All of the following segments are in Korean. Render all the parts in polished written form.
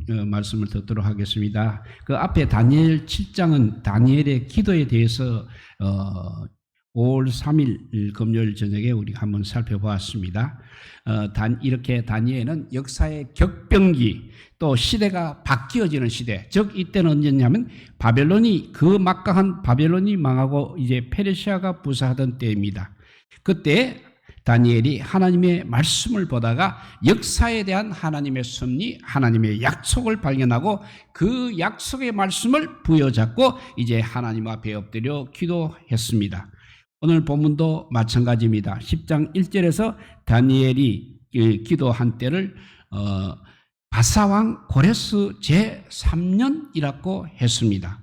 말씀을 듣도록 하겠습니다. 그 앞에 다니엘 7장은 다니엘의 기도에 대해서 5월 3일 금요일 저녁에 우리가 한번 살펴보았습니다. 이렇게 다니엘은 역사의 격변기, 또 시대가 바뀌어지는 시대, 즉 이때는 언제냐면 바벨론이, 그 막강한 바벨론이 망하고 이제 페르시아가 부사하던 때입니다. 그때 다니엘이 하나님의 말씀을 보다가 역사에 대한 하나님의 섭리, 하나님의 약속을 발견하고 그 약속의 말씀을 부여잡고 이제 하나님 앞에 엎드려 기도했습니다. 오늘 본문도 마찬가지입니다. 10장 1절에서 다니엘이 기도한 때를 바사왕 고레스 제3년이라고 했습니다.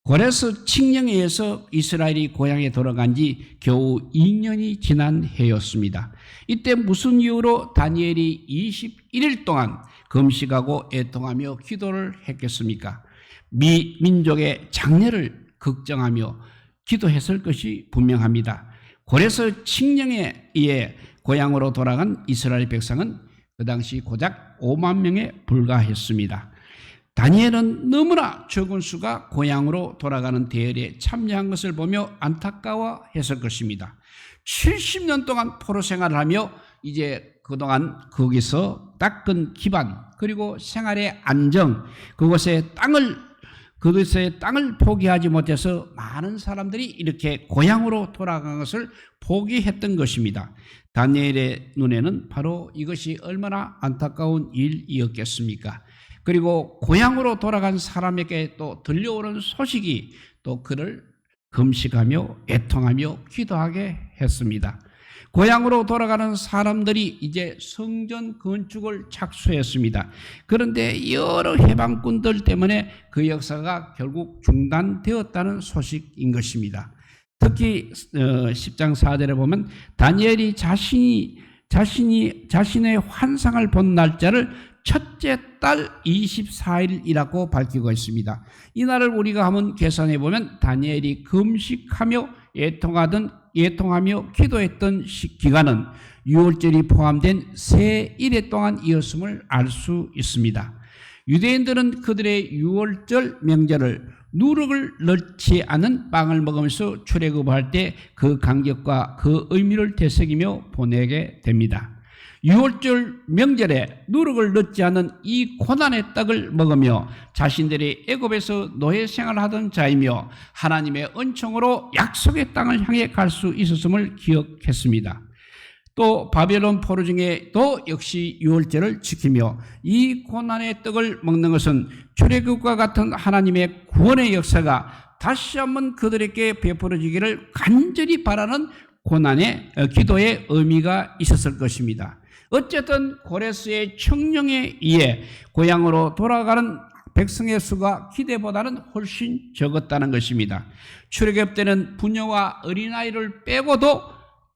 고레스 칙령에 의해서 이스라엘이 고향에 돌아간 지 겨우 2년이 지난 해였습니다. 이때 무슨 이유로 다니엘이 21일 동안 금식하고 애통하며 기도를 했겠습니까? 민족의 장래를 걱정하며 기도했을 것이 분명합니다. 고레스 칙령에 의해 고향으로 돌아간 이스라엘 백성은 그 당시 고작 5만 명에 불과했습니다. 다니엘은 너무나 적은 수가 고향으로 돌아가는 대열에 참여한 것을 보며 안타까워했을 것입니다. 70년 동안 포로 생활을 하며 이제 그동안 거기서 닦은 기반, 그리고 생활의 안정, 그곳의 땅을 포기하지 못해서 많은 사람들이 이렇게 고향으로 돌아간 것을 포기했던 것입니다. 다니엘의 눈에는 바로 이것이 얼마나 안타까운 일이었겠습니까? 그리고 고향으로 돌아간 사람에게 또 들려오는 소식이 또 그를 금식하며 애통하며 기도하게 했습니다. 고향으로 돌아가는 사람들이 이제 성전 건축을 착수했습니다. 그런데 여러 해방꾼들 때문에 그 역사가 결국 중단되었다는 소식인 것입니다. 특히 10장 4절에 보면 다니엘이 자신의 환상을 본 날짜를 첫째 달 24일이라고 밝히고 있습니다. 이 날을 우리가 한번 계산해 보면 다니엘이 금식하며 애통하며 기도했던 기간은 6월절이 포함된 세 일해 동안이었음을 알 수 있습니다. 유대인들은 그들의 6월절 명절을 누룩을 넣지 않은 빵을 먹으면서 출애굽할 때 그 간격과 그 의미를 되새기며 보내게 됩니다. 6월절 명절에 누룩을 넣지 않은 이 고난의 떡을 먹으며 자신들이 애굽에서 노예 생활하던 자이며 하나님의 은총으로 약속의 땅을 향해 갈 수 있었음을 기억했습니다. 또 바벨론 포로 중에도 역시 6월절을 지키며 이 고난의 떡을 먹는 것은 출애굽과 같은 하나님의 구원의 역사가 다시 한번 그들에게 베풀어지기를 간절히 바라는 고난의 기도의 의미가 있었을 것입니다. 어쨌든 고레스의 청령에 의해 고향으로 돌아가는 백성의 수가 기대보다는 훨씬 적었다는 것입니다. 출애굽 때는 부녀와 어린아이를 빼고도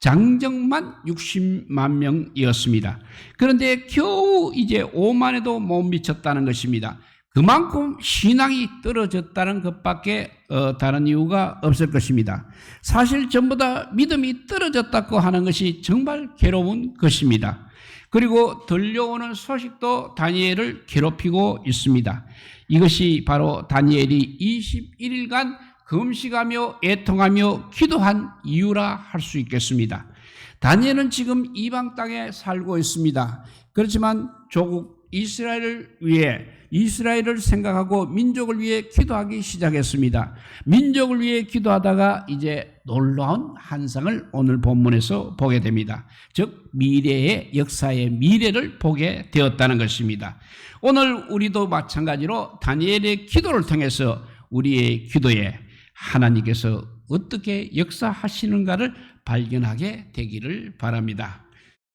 장정만 60만 명이었습니다. 그런데 겨우 이제 5만에도 못 미쳤다는 것입니다. 그만큼 신앙이 떨어졌다는 것밖에 다른 이유가 없을 것입니다. 사실 전부 다 믿음이 떨어졌다고 하는 것이 정말 괴로운 것입니다. 그리고 들려오는 소식도 다니엘을 괴롭히고 있습니다. 이것이 바로 다니엘이 21일간 금식하며 애통하며 기도한 이유라 할 수 있겠습니다. 다니엘은 지금 이방 땅에 살고 있습니다. 그렇지만 조국 이스라엘을 위해, 이스라엘을 생각하고 민족을 위해 기도하기 시작했습니다. 민족을 위해 기도하다가 이제 놀라운 환상을 오늘 본문에서 보게 됩니다. 즉 미래의 역사의 미래를 보게 되었다는 것입니다. 오늘 우리도 마찬가지로 다니엘의 기도를 통해서 우리의 기도에 하나님께서 어떻게 역사하시는가를 발견하게 되기를 바랍니다.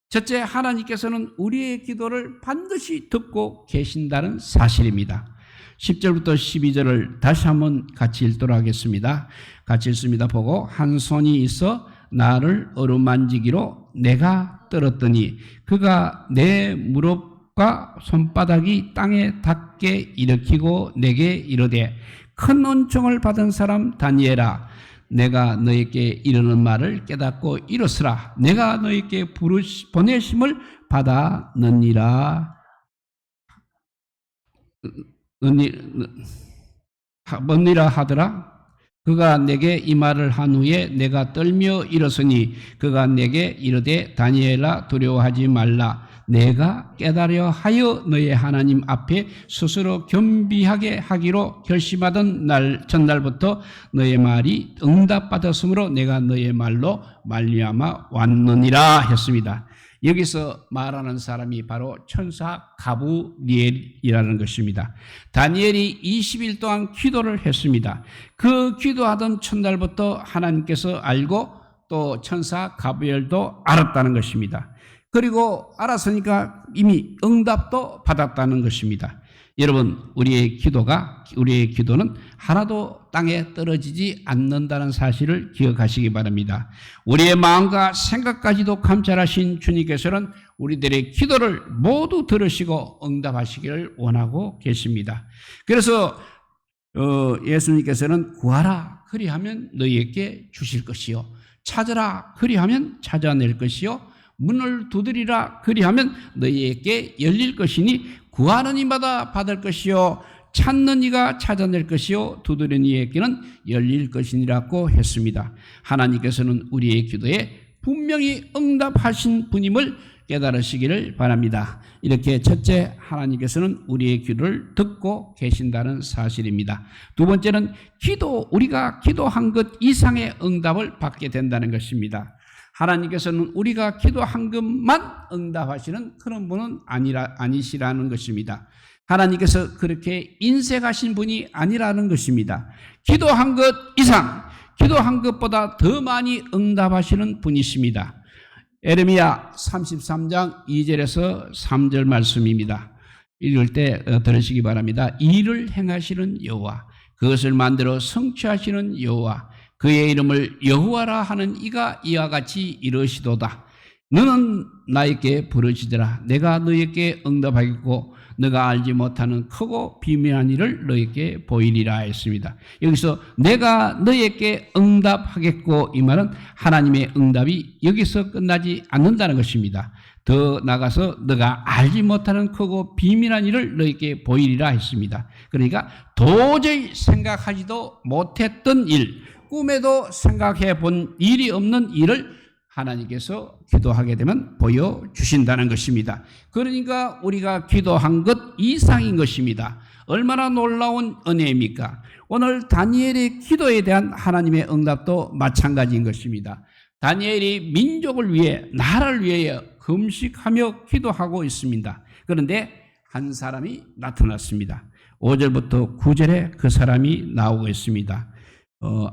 첫째, 하나님께서는 우리의 기도를 반드시 듣고 계신다는 사실입니다. 10절부터 12절을 다시 한번 같이 읽도록 하겠습니다. 같이 읽습니다. 보고 한 손이 있어 나를 어루만지기로 내가 떨었더니 그가 내 무릎과 손바닥이 땅에 닿게 일으키고 내게 이르되 큰 은총을 받은 사람 다니엘아, 내가 너에게 이르는 말을 깨닫고 일어서라. 내가 너에게 보내심을 받았느니라. 뭐니라 하더라. 그가 내게 이 말을 한 후에 내가 떨며 일었으니 그가 내게 이르되 다니엘아 두려워하지 말라. 내가 깨달으려 하여 너의 하나님 앞에 스스로 겸비하게 하기로 결심하던 날 전날부터 너의 말이 응답받았으므로 내가 너의 말로 말미암아 왔느니라 했습니다. 여기서 말하는 사람이 바로 천사 가브리엘이라는 것입니다. 다니엘이 20일 동안 기도를 했습니다. 그 기도하던 첫날부터 하나님께서 알고 또 천사 가브리엘도 알았다는 것입니다. 그리고 알았으니까 이미 응답도 받았다는 것입니다. 여러분, 우리의 기도는 하나도 땅에 떨어지지 않는다는 사실을 기억하시기 바랍니다. 우리의 마음과 생각까지도 감찰하신 주님께서는 우리들의 기도를 모두 들으시고 응답하시기를 원하고 계십니다. 그래서 예수님께서는 구하라 그리하면 너희에게 주실 것이요, 찾으라 그리하면 찾아낼 것이요, 문을 두드리라 그리하면 너희에게 열릴 것이니 구하는 이마다 받을 것이요 찾는 이가 찾아낼 것이요 두드리는 이에게는 열릴 것이니라고 했습니다. 하나님께서는 우리의 기도에 분명히 응답하신 분임을 깨달으시기를 바랍니다. 이렇게 첫째, 하나님께서는 우리의 기도를 듣고 계신다는 사실입니다. 두 번째는 우리가 기도한 것 이상의 응답을 받게 된다는 것입니다. 하나님께서는 우리가 기도한 것만 응답하시는 그런 분은 아니시라는 것입니다. 하나님께서 그렇게 인색하신 분이 아니라는 것입니다. 기도한 것 이상, 기도한 것보다 더 많이 응답하시는 분이십니다. 에레미야 33장 2절에서 3절 말씀입니다. 읽을 때 들으시기 바랍니다. 일을 행하시는 여호와, 그것을 만들어 성취하시는 여호와, 그의 이름을 여호와라 하는 이가 이와 같이 이르시도다. 너는 나에게 부르짖으라. 내가 너에게 응답하겠고 너가 알지 못하는 크고 비밀한 일을 너에게 보이리라 했습니다. 여기서 내가 너에게 응답하겠고, 이 말은 하나님의 응답이 여기서 끝나지 않는다는 것입니다. 더 나가서 너가 알지 못하는 크고 비밀한 일을 너에게 보이리라 했습니다. 그러니까 도저히 생각하지도 못했던 일, 꿈에도 생각해 본 일이 없는 일을 하나님께서 기도하게 되면 보여주신다는 것입니다. 그러니까 우리가 기도한 것 이상인 것입니다. 얼마나 놀라운 은혜입니까? 오늘 다니엘의 기도에 대한 하나님의 응답도 마찬가지인 것입니다. 다니엘이 민족을 위해, 나라를 위해 금식하며 기도하고 있습니다. 그런데 한 사람이 나타났습니다. 5절부터 9절에 그 사람이 나오고 있습니다.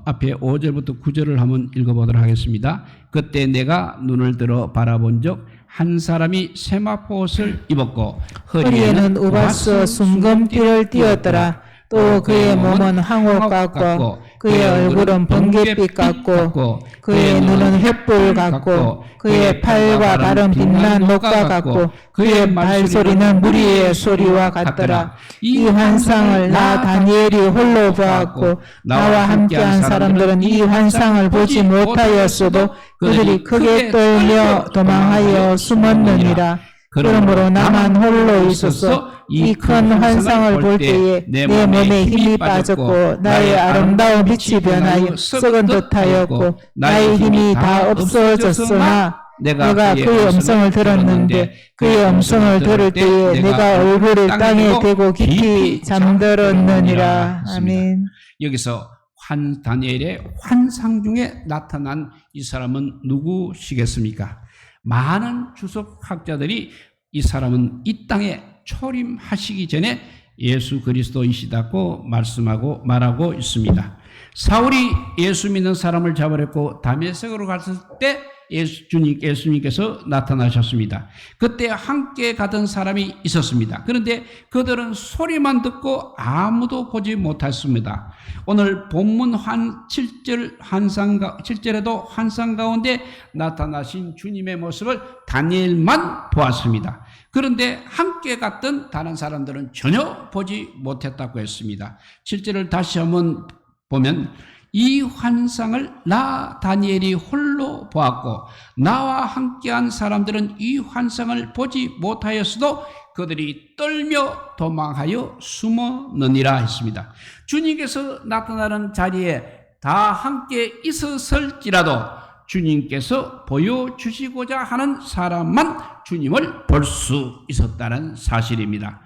앞에 5절부터 9절을 한번 읽어보도록 하겠습니다. 그때 내가 눈을 들어 바라본 적 한 사람이 세마포 옷을 입었고 허리에는 우바스 순금띠를 띠었더라. 또 그의 몸은 황옥 같고 그의 얼굴은 번갯빛 같고 그의 눈은 횃불 같고 그의 팔과 발은 빛난 녹과 같고 그의 발소리는 무리의 소리와 같더라. 이 환상을 나 다니엘이 홀로 보았고 나와 함께한 사람들은 이 환상을 보지 못하였어도 그들이 크게 떨며 도망하여 숨었느니라. 그러므로 나만 홀로 있었어 이 큰 환상을 볼 때에 내 몸에 힘이 빠졌고 나의 아름다운 빛이 변하여 썩은 듯하였고 나의 힘이 다 없어졌으나 내가 그의 음성을 들었는데 그의 음성을 들을 때에 내가 얼굴을 땅에 대고 깊이 잠들었느니라. 아멘. 여기서 다니엘의 환상 중에 나타난 이 사람은 누구시겠습니까? 많은 주석학자들이 이 사람은 이 땅에 초림하시기 전에 예수 그리스도이시다고 말하고 있습니다. 사울이 예수 믿는 사람을 잡아냈고 다메섹으로 갔을 때 예수님께서 나타나셨습니다. 그때 함께 가던 사람이 있었습니다. 그런데 그들은 소리만 듣고 아무도 보지 못했습니다. 오늘 본문 7절에도 환상 가운데 나타나신 주님의 모습을 다니엘만 보았습니다. 그런데 함께 갔던 다른 사람들은 전혀 보지 못했다고 했습니다. 7절을 다시 한번 보면 이 환상을 나 다니엘이 홀로 보았고 나와 함께한 사람들은 이 환상을 보지 못하였어도 그들이 떨며 도망하여 숨었느니라 했습니다. 주님께서 나타나는 자리에 다 함께 있었을지라도 주님께서 보여주시고자 하는 사람만 주님을 볼 수 있었다는 사실입니다.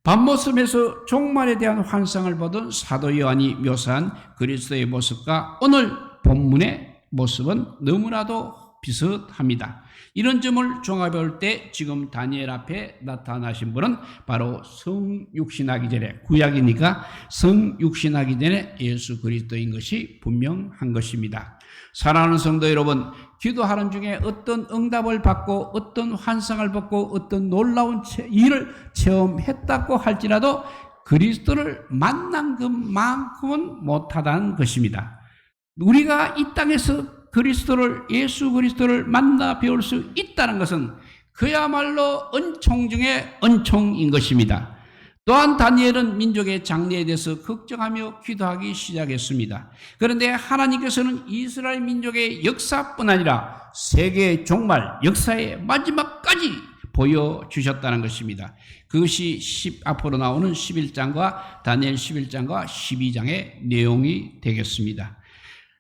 밤모습에서 종말에 대한 환상을 보던 사도 요한이 묘사한 그리스도의 모습과 오늘 본문의 모습은 너무나도 비슷합니다. 이런 점을 종합해 볼 때 지금 다니엘 앞에 나타나신 분은 바로 성육신하기 전에, 구약이니까 성육신하기 전에 예수 그리스도인 것이 분명한 것입니다. 사랑하는 성도 여러분, 기도하는 중에 어떤 응답을 받고 어떤 환상을 받고 어떤 놀라운 일을 체험했다고 할지라도 그리스도를 만난 것만큼은 못하다는 것입니다. 우리가 이 땅에서 예수 그리스도를 만나 배울 수 있다는 것은 그야말로 은총 중에 은총인 것입니다. 또한 다니엘은 민족의 장래에 대해서 걱정하며 기도하기 시작했습니다. 그런데 하나님께서는 이스라엘 민족의 역사뿐 아니라 세계의 종말, 역사의 마지막까지 보여주셨다는 것입니다. 그것이 앞으로 나오는 11장과 다니엘 11장과 12장의 내용이 되겠습니다.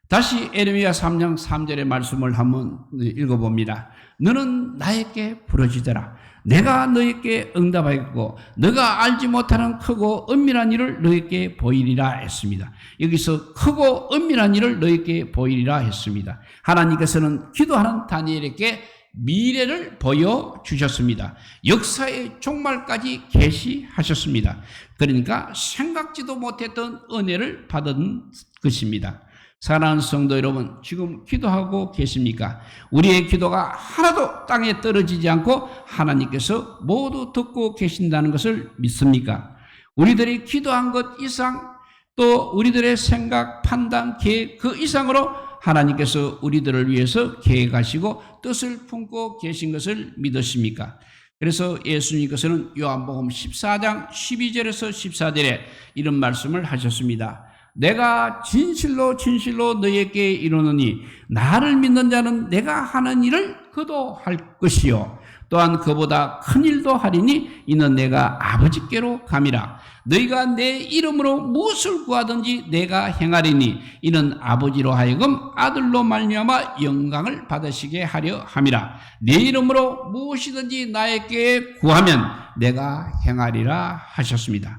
다시 에레미야 3장 3절의 말씀을 한번 읽어봅니다. 너는 나에게 부르짖어라. 내가 너에게 응답하겠고 너가 알지 못하는 크고 은밀한 일을 너에게 보이리라 했습니다. 여기서 크고 은밀한 일을 너에게 보이리라 했습니다. 하나님께서는 기도하는 다니엘에게 미래를 보여주셨습니다. 역사의 종말까지 계시하셨습니다. 그러니까 생각지도 못했던 은혜를 받은 것입니다. 사랑하는 성도 여러분, 지금 기도하고 계십니까? 우리의 기도가 하나도 땅에 떨어지지 않고 하나님께서 모두 듣고 계신다는 것을 믿습니까? 우리들이 기도한 것 이상, 또 우리들의 생각, 판단, 계획 그 이상으로 하나님께서 우리들을 위해서 계획하시고 뜻을 품고 계신 것을 믿으십니까? 그래서 예수님께서는 요한복음 14장 12절에서 14절에 이런 말씀을 하셨습니다. 내가 진실로 진실로 너희에게 이르노니 나를 믿는 자는 내가 하는 일을 그도 할 것이요 또한 그보다 큰 일도 하리니 이는 내가 아버지께로 감이라. 너희가 내 이름으로 무엇을 구하든지 내가 행하리니 이는 아버지로 하여금 아들로 말미암아 영광을 받으시게 하려 함이라. 내 이름으로 무엇이든지 나에게 구하면 내가 행하리라 하셨습니다.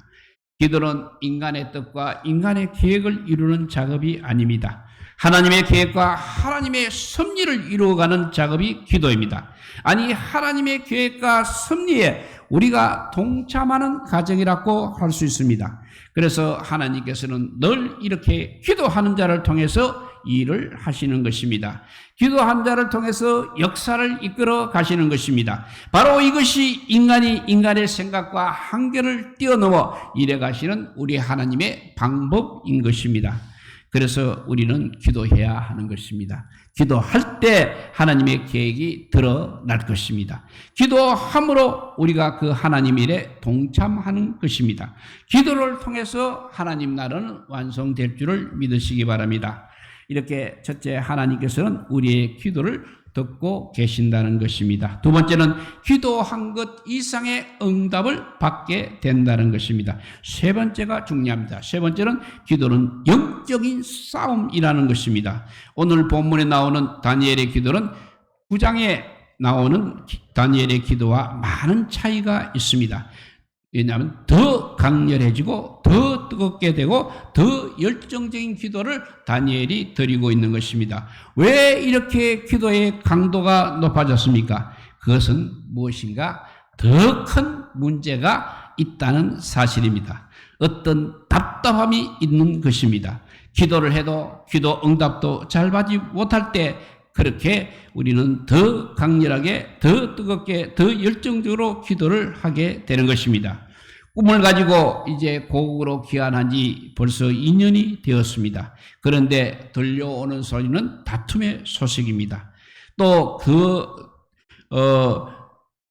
기도는 인간의 뜻과 인간의 계획을 이루는 작업이 아닙니다. 하나님의 계획과 하나님의 섭리를 이루어가는 작업이 기도입니다. 아니, 하나님의 계획과 섭리에 우리가 동참하는 과정이라고 할 수 있습니다. 그래서 하나님께서는 늘 이렇게 기도하는 자를 통해서 일을 하시는 것입니다. 기도한 자를 통해서 역사를 이끌어 가시는 것입니다. 바로 이것이 인간이 인간의 생각과 한계를 뛰어넘어 이래 가시는 우리 하나님의 방법인 것입니다. 그래서 우리는 기도해야 하는 것입니다. 기도할 때 하나님의 계획이 드러날 것입니다. 기도함으로 우리가 그 하나님 일에 동참하는 것입니다. 기도를 통해서 하나님 나라는 완성될 줄을 믿으시기 바랍니다. 이렇게 첫째, 하나님께서는 우리의 기도를 듣고 계신다는 것입니다. 두 번째는 기도한 것 이상의 응답을 받게 된다는 것입니다. 세 번째가 중요합니다. 세 번째는 기도는 영적인 싸움이라는 것입니다. 오늘 본문에 나오는 다니엘의 기도는 9장에 나오는 다니엘의 기도와 많은 차이가 있습니다. 왜냐하면 더 강렬해지고 더 뜨겁게 되고 더 열정적인 기도를 다니엘이 드리고 있는 것입니다. 왜 이렇게 기도의 강도가 높아졌습니까? 그것은 무엇인가? 더 큰 문제가 있다는 사실입니다. 어떤 답답함이 있는 것입니다. 기도를 해도 기도 응답도 잘 받지 못할 때 그렇게 우리는 더 강렬하게, 더 뜨겁게, 더 열정적으로 기도를 하게 되는 것입니다. 꿈을 가지고 이제 고국으로 귀환한 지 벌써 2년이 되었습니다. 그런데 들려오는 소리는 다툼의 소식입니다. 또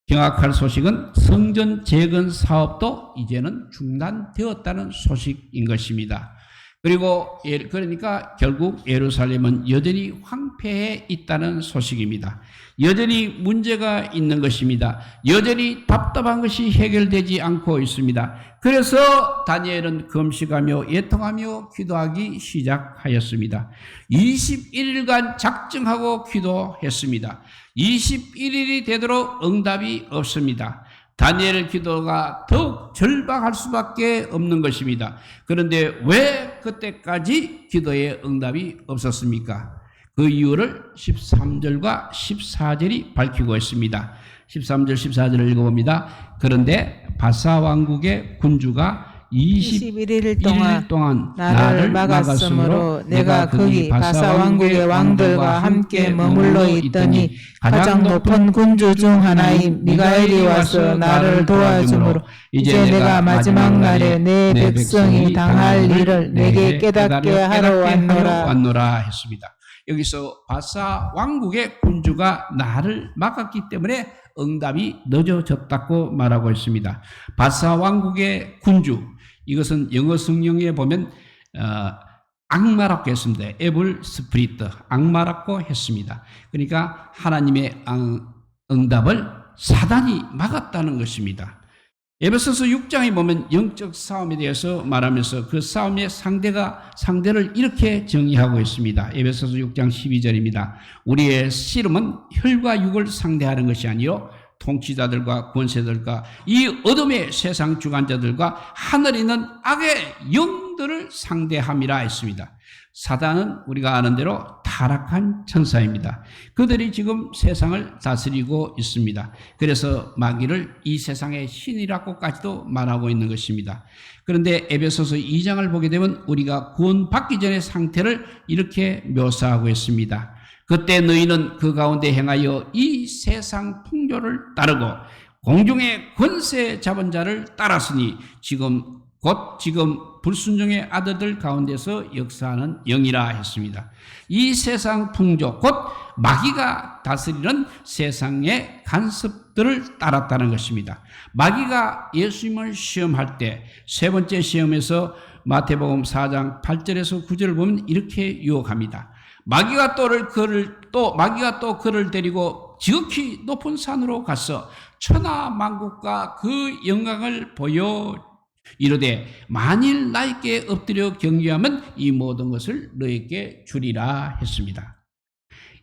경악할 소식은 성전 재건 사업도 이제는 중단되었다는 소식인 것입니다. 그리고 그러니까 결국 예루살렘은 여전히 황폐해 있다는 소식입니다. 여전히 문제가 있는 것입니다. 여전히 답답한 것이 해결되지 않고 있습니다. 그래서 다니엘은 금식하며 예통하며 기도하기 시작하였습니다. 21일간 작정하고 기도했습니다. 21일이 되도록 응답이 없습니다. 다니엘의 기도가 더욱 절박할 수밖에 없는 것입니다. 그런데 왜 그때까지 기도에 응답이 없었습니까? 그 이유를 13절과 14절이 밝히고 있습니다. 13절 14절을 읽어봅니다. 그런데 바사 왕국의 군주가 21일 동안 나를 막았으므로 내가 거기 바사 왕국의 왕들과 함께 머물러 있더니 가장 높은 군주 중 하나인 미가엘이 와서 나를 도와주므로 이제 내가 마지막 날에 내 백성이 당할 일을 내게 깨닫게 하러 왔노라 했습니다. 여기서 바사 왕국의 군주가 나를 막았기 때문에 응답이 늦어졌다고 말하고 있습니다. 바사 왕국의 군주, 이것은 영어 성경에 보면 악마라고 했습니다. 에블 스프리트, 악마라고 했습니다. 그러니까 하나님의 응답을 사단이 막았다는 것입니다. 에베소서 6장에 보면 영적 싸움에 대해서 말하면서 그 싸움의 상대를 이렇게 정의하고 있습니다. 에베소서 6장 12절입니다. 우리의 씨름은 혈과 육을 상대하는 것이 아니요 통치자들과 권세들과 이 어둠의 세상 주관자들과 하늘에 있는 악의 영들을 상대함이라 했습니다. 사단은 우리가 아는 대로 타락한 천사입니다. 그들이 지금 세상을 다스리고 있습니다. 그래서 마귀를 이 세상의 신이라고까지도 말하고 있는 것입니다. 그런데 에베소서 2장을 보게 되면 우리가 구원받기 전의 상태를 이렇게 묘사하고 있습니다. 그때 너희는 그 가운데 행하여 이 세상 풍조를 따르고 공중의 권세 잡은 자를 따랐으니 지금 불순종의 아들들 가운데서 역사하는 영이라 했습니다. 이 세상 풍조, 곧 마귀가 다스리는 세상의 간섭들을 따랐다는 것입니다. 마귀가 예수님을 시험할 때 세 번째 시험에서 마태복음 4장 8절에서 9절을 보면 이렇게 유혹합니다. 마귀가 또 그를 데리고 지극히 높은 산으로 가서 천하 만국과 그 영광을 보여 이르되 만일 나에게 엎드려 경배하면 이 모든 것을 너에게 주리라 했습니다.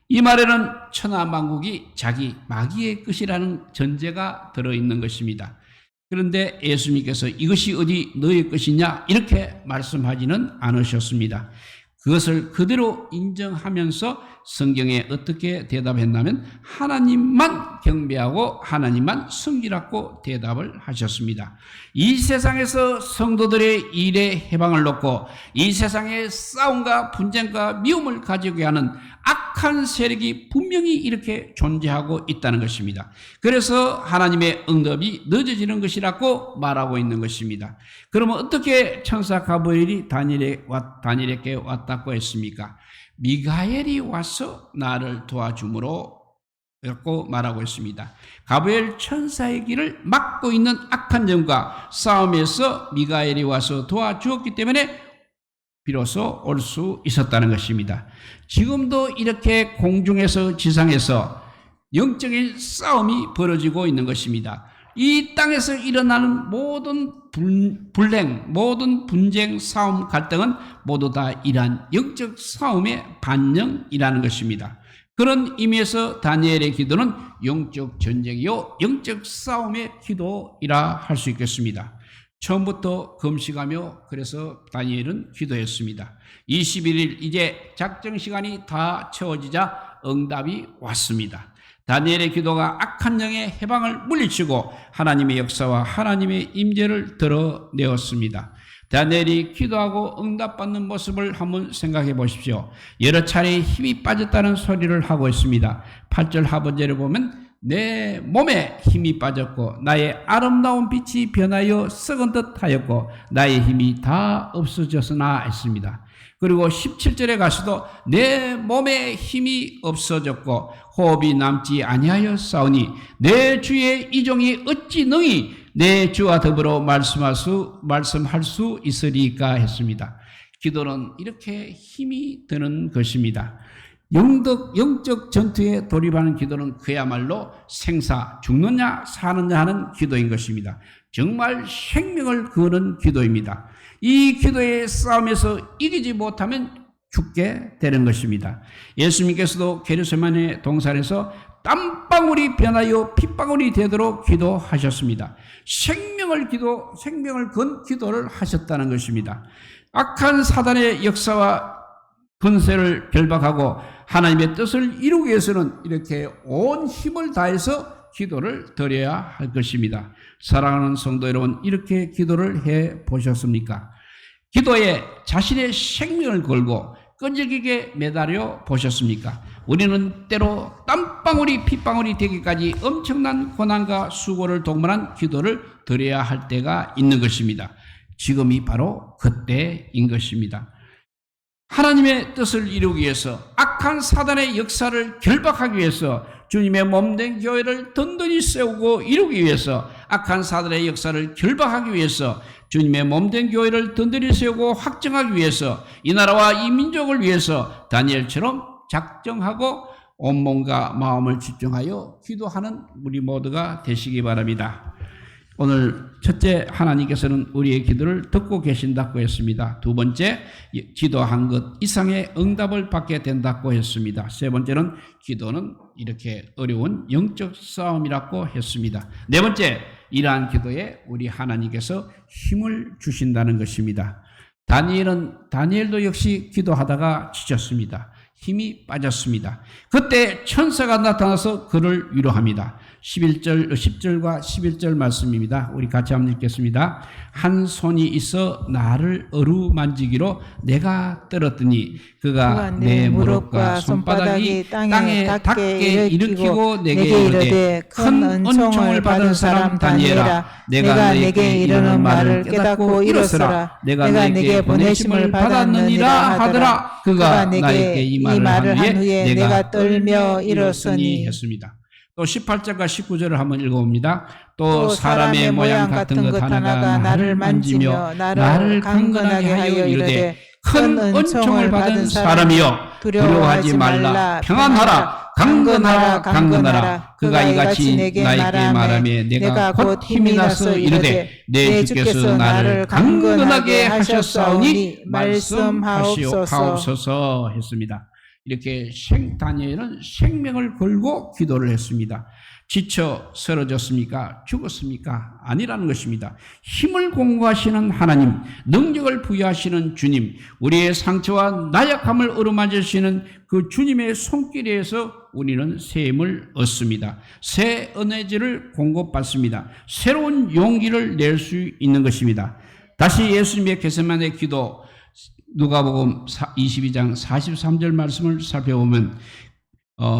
이 말에는 천하 만국이 자기 마귀의 것이라는 전제가 들어있는 것입니다. 그런데 예수님께서 이것이 어디 너의 것이냐 이렇게 말씀하지는 않으셨습니다. 그것을 그대로 인정하면서 성경에 어떻게 대답했냐면 하나님만 경배하고 하나님만 섬기라고 대답을 하셨습니다. 이 세상에서 성도들의 일에 해방을 놓고 이 세상의 싸움과 분쟁과 미움을 가지게 하는 악한 세력이 분명히 이렇게 존재하고 있다는 것입니다. 그래서 하나님의 응답이 늦어지는 것이라고 말하고 있는 것입니다. 그러면 어떻게 천사 가브리엘이 다니엘에게 왔다고 했습니까? 미가엘이 와서 나를 도와주므로 라고 말하고 있습니다. 가브리엘 천사의 길을 막고 있는 악한 영과 싸움에서 미가엘이 와서 도와주었기 때문에 비로소 올 수 있었다는 것입니다. 지금도 이렇게 공중에서 지상에서 영적인 싸움이 벌어지고 있는 것입니다. 이 땅에서 일어나는 모든 불행, 모든 분쟁, 싸움, 갈등은 모두 다 이러한 영적 싸움의 반영이라는 것입니다. 그런 의미에서 다니엘의 기도는 영적 전쟁이요 영적 싸움의 기도이라 할 수 있겠습니다. 처음부터 금식하며 그래서 다니엘은 기도했습니다. 21일 이제 작정 시간이 다 채워지자 응답이 왔습니다. 다니엘의 기도가 악한 영의 해방을 물리치고 하나님의 역사와 하나님의 임재를 드러내었습니다. 다니엘이 기도하고 응답받는 모습을 한번 생각해 보십시오. 여러 차례 힘이 빠졌다는 소리를 하고 있습니다. 8절 하반절에 보면 내 몸에 힘이 빠졌고 나의 아름다운 빛이 변하여 썩은 듯 하였고 나의 힘이 다 없어졌으나 했습니다. 그리고 17절에 가서도 내 몸에 힘이 없어졌고 호흡이 남지 아니하여 싸우니 내 주의 이종이 어찌 능히 내 주와 더불어 말씀할 수 있으리까 했습니다. 기도는 이렇게 힘이 드는 것입니다. 영적 전투에 돌입하는 기도는 그야말로 생사, 죽느냐 사느냐 하는 기도인 것입니다. 정말 생명을 거는 기도입니다. 이 기도의 싸움에서 이기지 못하면 죽게 되는 것입니다. 예수님께서도 게르세마네 동산에서 땀방울이 변하여 핏방울이 되도록 기도하셨습니다. 생명을 건 기도를 하셨다는 것입니다. 악한 사단의 역사와 권세를 결박하고 하나님의 뜻을 이루기 위해서는 이렇게 온 힘을 다해서 기도를 드려야 할 것입니다. 사랑하는 성도 여러분, 이렇게 기도를 해 보셨습니까? 기도에 자신의 생명을 걸고 끈질기게 매달려 보셨습니까? 우리는 때로 땀방울이 핏방울이 되기까지 엄청난 고난과 수고를 동반한 기도를 드려야 할 때가 있는 것입니다. 지금이 바로 그때인 것입니다. 하나님의 뜻을 이루기 위해서, 악한 사단의 역사를 결박하기 위해서, 주님의 몸된 교회를 든든히 세우고 이루기 위해서, 악한 사단의 역사를 결박하기 위해서, 주님의 몸된 교회를 든든히 세우고 확정하기 위해서, 이 나라와 이 민족을 위해서 다니엘처럼 작정하고 온몸과 마음을 집중하여 기도하는 우리 모두가 되시기 바랍니다. 오늘 첫째, 하나님께서는 우리의 기도를 듣고 계신다고 했습니다. 두 번째, 기도한 것 이상의 응답을 받게 된다고 했습니다. 세 번째는 기도는 이렇게 어려운 영적 싸움이라고 했습니다. 네 번째, 이러한 기도에 우리 하나님께서 힘을 주신다는 것입니다. 다니엘도 역시 기도하다가 지쳤습니다. 힘이 빠졌습니다. 그때 천사가 나타나서 그를 위로합니다. 10절과 11절 말씀입니다. 우리 같이 한번 읽겠습니다. 한 손이 있어 나를 어루만지기로 내가 떨었더니 그가 내 무릎과 손바닥이 땅에 닿게 일으키고 내게 이르되 큰 은총을 받은 사람 다니엘아, 내가 내게 이르는 말을 깨닫고 일어서라. 내가 내게 보내심을 받았느니라 하더라. 그가 나에게 이 말을 한 후에 내가 떨며 일어서니 했습니다. 또 18절과 19절을 한번 읽어봅니다. 또 사람의 모양 같은 것 하나가 나를 만지며 나를 강건하게 하여 이르되 큰 은총을 받은 사람이여 두려워하지 말라. 평안하라. 강건하라. 그가 이같이 내게 말하며 내가 곧 힘이 나서 이르되 내 주께서 나를 강건하게 하셨사오니 말씀하옵소서 했습니다. 이렇게 다니엘은 생명을 걸고 기도를 했습니다. 지쳐 쓰러졌습니까? 죽었습니까? 아니라는 것입니다. 힘을 공급하시는 하나님, 능력을 부여하시는 주님, 우리의 상처와 나약함을 어루만지시는 그 주님의 손길에서 우리는 새 힘을 얻습니다. 새 에너지를 공급받습니다. 새로운 용기를 낼 수 있는 것입니다. 다시 예수님의 겟세마네 기도 누가복음 22장 43절 말씀을 살펴보면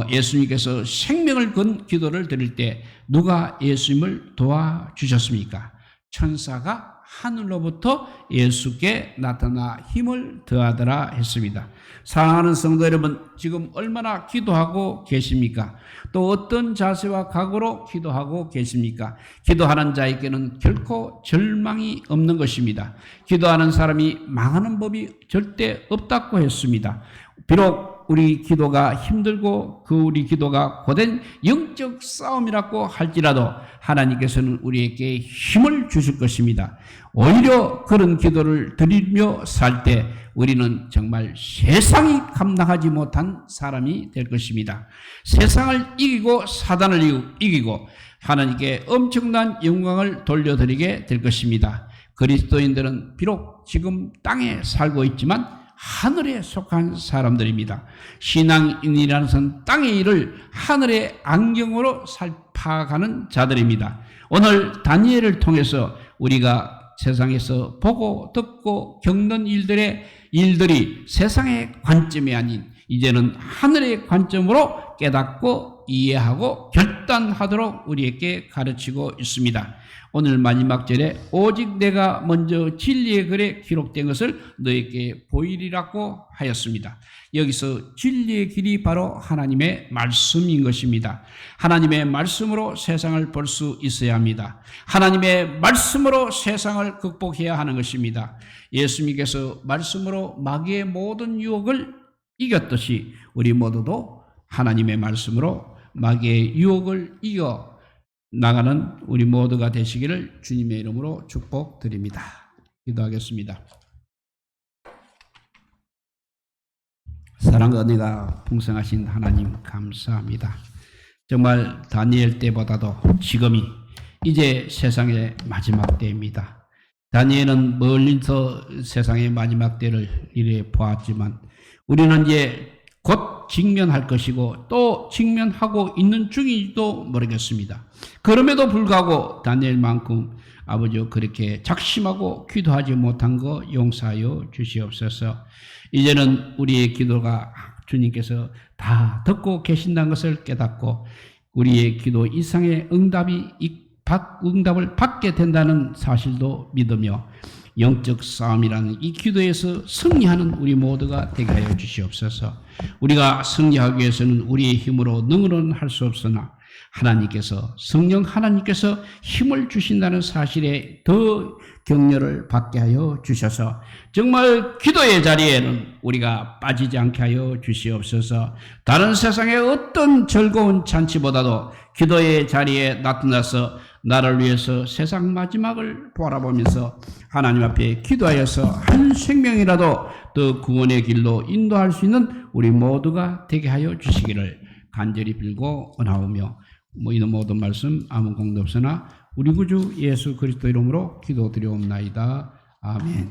예수님께서 생명을 건 기도를 드릴 때 누가 예수님을 도와주셨습니까? 천사가 하늘로부터 예수께 나타나 힘을 더하더라 했습니다. 사랑하는 성도 여러분, 지금 얼마나 기도하고 계십니까? 또 어떤 자세와 각오로 기도하고 계십니까? 기도하는 자에게는 결코 절망이 없는 것입니다. 기도하는 사람이 망하는 법이 절대 없다고 했습니다. 비록 우리 기도가 힘들고 우리 기도가 고된 영적 싸움이라고 할지라도 하나님께서는 우리에게 힘을 주실 것입니다. 오히려 그런 기도를 드리며 살 때 우리는 정말 세상이 감당하지 못한 사람이 될 것입니다. 세상을 이기고 사단을 이기고 하나님께 엄청난 영광을 돌려드리게 될 것입니다. 그리스도인들은 비록 지금 땅에 살고 있지만 하늘에 속한 사람들입니다. 신앙인이라는 것은 땅의 일을 하늘의 안경으로 살파가는 자들입니다. 오늘 다니엘을 통해서 우리가 세상에서 보고 듣고 겪는 일들이 세상의 관점이 아닌 이제는 하늘의 관점으로 깨닫고 이해하고 결단하도록 우리에게 가르치고 있습니다. 오늘 마지막 절에 오직 내가 먼저 진리의 글에 기록된 것을 너에게 보이리라고 하였습니다. 여기서 진리의 길이 바로 하나님의 말씀인 것입니다. 하나님의 말씀으로 세상을 볼 수 있어야 합니다. 하나님의 말씀으로 세상을 극복해야 하는 것입니다. 예수님께서 말씀으로 마귀의 모든 유혹을 이겼듯이 우리 모두도 하나님의 말씀으로 마귀의 유혹을 이겨 나가는 우리 모두가 되시기를 주님의 이름으로 축복드립니다. 기도하겠습니다. 사랑과 은혜가 풍성하신 하나님 감사합니다. 정말 다니엘 때보다도 지금이 이제 세상의 마지막 때입니다. 다니엘은 멀리서 세상의 마지막 때를 이래 보았지만 우리는 이제 곧 직면할 것이고 또 직면하고 있는 중인지도 모르겠습니다. 그럼에도 불구하고 다니엘만큼 아버지여 그렇게 작심하고 기도하지 못한 거 용서하여 주시옵소서. 이제는 우리의 기도가 주님께서 다 듣고 계신다는 것을 깨닫고 우리의 기도 이상의 응답을 받게 된다는 사실도 믿으며 영적 싸움이라는 이 기도에서 승리하는 우리 모두가 되게 하여 주시옵소서. 우리가 승리하기 위해서는 우리의 힘으로 능으로는 할 수 없으나 하나님께서 성령 하나님께서 힘을 주신다는 사실에 더 격려를 받게 하여 주셔서 정말 기도의 자리에는 우리가 빠지지 않게 하여 주시옵소서. 다른 세상의 어떤 즐거운 잔치보다도 기도의 자리에 나타나서 나를 위해서 세상 마지막을 바라보면서 하나님 앞에 기도하여서 한 생명이라도 더 구원의 길로 인도할 수 있는 우리 모두가 되게 하여 주시기를 간절히 빌고 원하오며 이런 모든 말씀 아무 공도 없으나 우리 구주 예수 그리스도 이름으로 기도드리옵나이다. 아멘.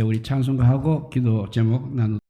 우리 찬송가하고 기도 제목 나누